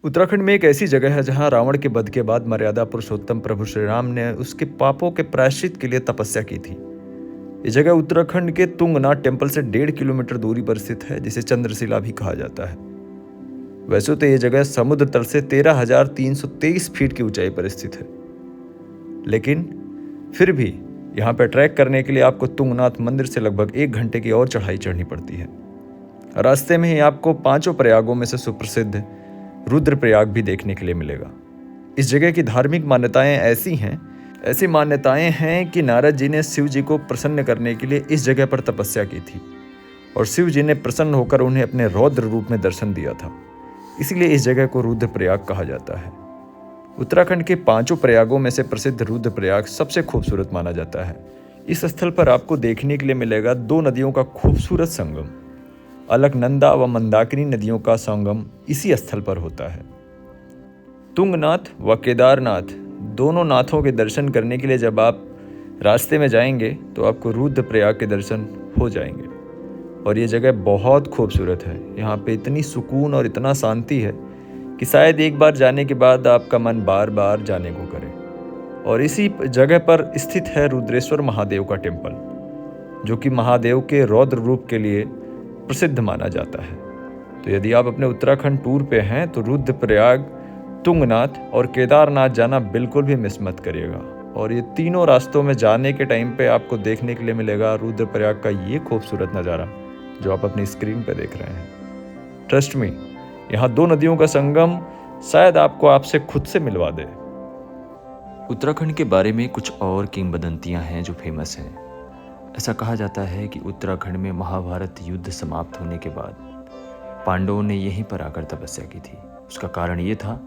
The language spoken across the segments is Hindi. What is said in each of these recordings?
उत्तराखंड में एक ऐसी जगह है जहां रावण के वध के बाद मर्यादा पुरुषोत्तम प्रभु श्री राम ने उसके पापों के प्रायश्चित के लिए तपस्या की थी। ये जगह उत्तराखंड के तुंगनाथ टेम्पल से 1.5 किलोमीटर दूरी पर स्थित है, जिसे चंद्रशिला भी कहा जाता है। वैसे तो ये जगह समुद्र तल से 13,323 फीट की ऊंचाई पर स्थित है, लेकिन फिर भी यहाँ पर ट्रैक करने के लिए आपको तुंगनाथ मंदिर से लगभग 1 घंटे की और चढ़ाई चढ़नी पड़ती है। रास्ते में ही आपको 5 प्रयागों में से सुप्रसिद्ध रुद्रप्रयाग भी देखने के लिए मिलेगा। इस जगह की धार्मिक मान्यताएं ऐसी मान्यताएं हैं कि नारद जी ने शिव जी को प्रसन्न करने के लिए इस जगह पर तपस्या की थी और शिव जी ने प्रसन्न होकर उन्हें अपने रौद्र रूप में दर्शन दिया था। इसलिए इस जगह को रुद्रप्रयाग कहा जाता है। उत्तराखंड के 5 प्रयागों में से प्रसिद्ध रुद्रप्रयाग सबसे खूबसूरत माना जाता है। इस स्थल पर आपको देखने के लिए मिलेगा 2 नदियों का खूबसूरत संगम। अलकनंदा व मंदाकिनी नदियों का संगम इसी स्थल पर होता है। तुंगनाथ व केदारनाथ दोनों नाथों के दर्शन करने के लिए जब आप रास्ते में जाएंगे तो आपको रुद्रप्रयाग के दर्शन हो जाएंगे। और ये जगह बहुत खूबसूरत है। यहाँ पे इतनी सुकून और इतना शांति है कि शायद एक बार जाने के बाद आपका मन बार बार जाने को करे। और इसी जगह पर स्थित है रुद्रेश्वर महादेव का टेम्पल, जो कि महादेव के रौद्र रूप के लिए प्रसिद्ध माना जाता है। तो यदि आप अपने उत्तराखंड टूर पे हैं तो रुद्रप्रयाग, तुंगनाथ और केदारनाथ जाना बिल्कुल भी मिस मत करिएगा। और ये तीनों रास्तों में जाने के टाइम पे आपको देखने के लिए मिलेगा रुद्रप्रयाग का ये खूबसूरत नज़ारा जो आप अपनी स्क्रीन पे देख रहे हैं। ट्रस्ट मी, यहाँ 2 नदियों का संगम शायद आपको आपसे खुद से मिलवा दे। उत्तराखंड के बारे में कुछ और किंवदंतियां हैं जो फेमस हैं। ऐसा कहा जाता है कि उत्तराखंड में महाभारत युद्ध समाप्त होने के बाद पांडवों ने यहीं पर आकर तपस्या की थी। उसका कारण ये था,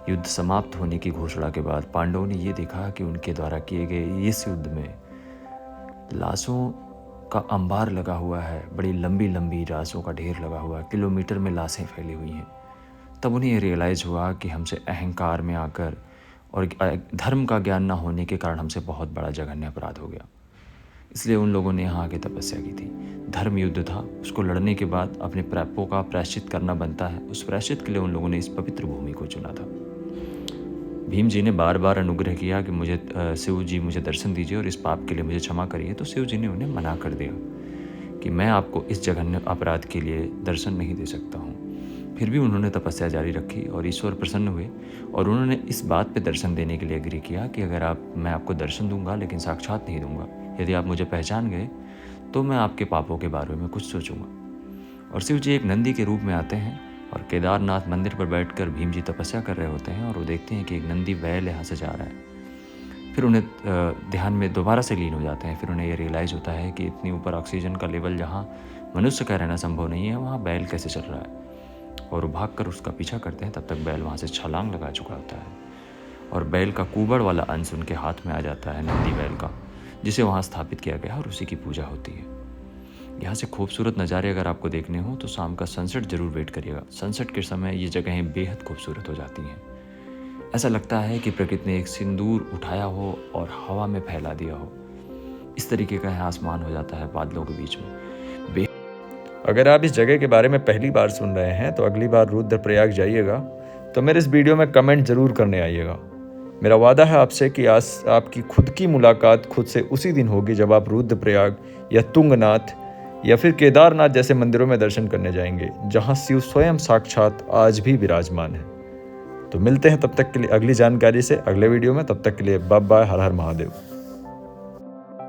युद्ध समाप्त होने की घोषणा के बाद पांडवों ने ये देखा कि उनके द्वारा किए गए इस युद्ध में लाशों का अंबार लगा हुआ है, बड़ी लंबी लंबी लाशों का ढेर लगा हुआ है, किलोमीटर में लाशें फैली हुई हैं। तब उन्हें ये रियलाइज़ हुआ कि हमसे अहंकार में आकर और धर्म का ज्ञान ना होने के कारण हमसे बहुत बड़ा जघन्य अपराध हो गया। इसलिए उन लोगों ने यहाँ आके तपस्या की थी। धर्म युद्ध था, उसको लड़ने के बाद अपने पापों का प्रायश्चित करना बनता है। उस प्रायश्चित के लिए उन लोगों ने इस पवित्र भूमि को चुना था। भीम जी ने बार बार अनुग्रह किया कि मुझे शिव जी मुझे दर्शन दीजिए और इस पाप के लिए मुझे क्षमा करिए। तो शिव जी ने उन्हें मना कर दिया कि मैं आपको इस जघन्य अपराध के लिए दर्शन नहीं दे सकता हूँ। फिर भी उन्होंने तपस्या जारी रखी और ईश्वर प्रसन्न हुए और उन्होंने इस बात पे दर्शन देने के लिए एग्री किया कि अगर मैं आपको दर्शन दूंगा लेकिन साक्षात नहीं दूंगा, यदि आप मुझे पहचान गए तो मैं आपके पापों के बारे में कुछ सोचूंगा। और शिव जी एक नंदी के रूप में आते हैं और केदारनाथ मंदिर पर बैठकर भीम जी तपस्या कर रहे होते हैं और वो देखते हैं कि एक नंदी बैल यहाँ से जा रहा है। फिर उन्हें ध्यान में दोबारा से लीन हो जाते हैं। फिर उन्हें ये रियलाइज़ होता है कि इतनी ऊपर ऑक्सीजन का लेवल जहाँ मनुष्य का रहना संभव नहीं है, वहाँ बैल कैसे चल रहा है। और वो भाग कर उसका पीछा करते हैं। तब तक बैल वहाँ से छलांग लगा चुका होता है और बैल का कुबड़ वाला अंश उनके हाथ में आ जाता है, नंदी बैल का, जिसे वहाँ स्थापित किया गया और उसी की पूजा होती है। यहाँ से खूबसूरत नज़ारे अगर आपको देखने हो तो शाम का सनसेट ज़रूर वेट करिएगा। सनसेट के समय ये जगहें बेहद खूबसूरत हो जाती हैं। ऐसा लगता है कि प्रकृति ने एक सिंदूर उठाया हो और हवा में फैला दिया हो। इस तरीके का है आसमान हो जाता है बादलों के बीच में। अगर आप इस जगह के बारे में पहली बार सुन रहे हैं तो अगली बार रुद्रप्रयाग जाइएगा तो मेरे इस वीडियो में कमेंट ज़रूर करने आइएगा। मेरा वादा है आपसे कि आज आपकी खुद की मुलाकात खुद से उसी दिन होगी जब आप रुद्रप्रयाग या तुंगनाथ या फिर केदारनाथ जैसे मंदिरों में दर्शन करने जाएंगे, जहां शिव स्वयं साक्षात आज भी विराजमान है। तो मिलते हैं तब तक के लिए अगली जानकारी से अगले वीडियो में। तब तक के लिए बाय बाय। हर हर महादेव।